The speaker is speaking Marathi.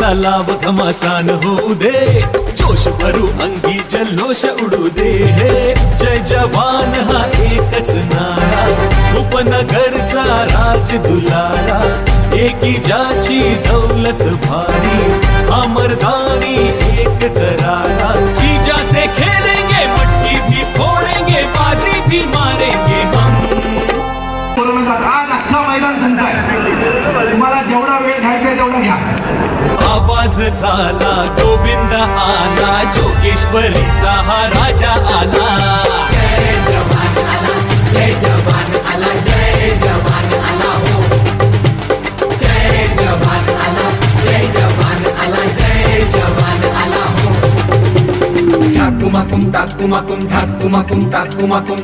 चा लाभ घमासान होऊ दे, जोश भरू अंगी जल्लोष उडू दे. हे जय जवान हा एकच नारा, उपनगरचा राज दुलारा, एकी ज्याची दौलत भारी, अमरदानी एक करारा. जीजा से खेलेंगे, मटकी भी फोड़ेंगे, बाजी भी मारेंगे हम. आज अख्खा मैदान तुमचं आहे, तुम्हाला जेवढा वेळ घ्यायचा तेवढा घ्या. आवाज झाला गोविंद आला, जोगेश्वरीचा हा राजा आला. जय जवान आला, जय जवान आला, जय जवान आला हो. जय जवान आला, जय जवान आला, जय जवान आला हो. ठाकुमाकुम ठाकुमाकुम ठाकुमाकुम ठाकुमाकुम.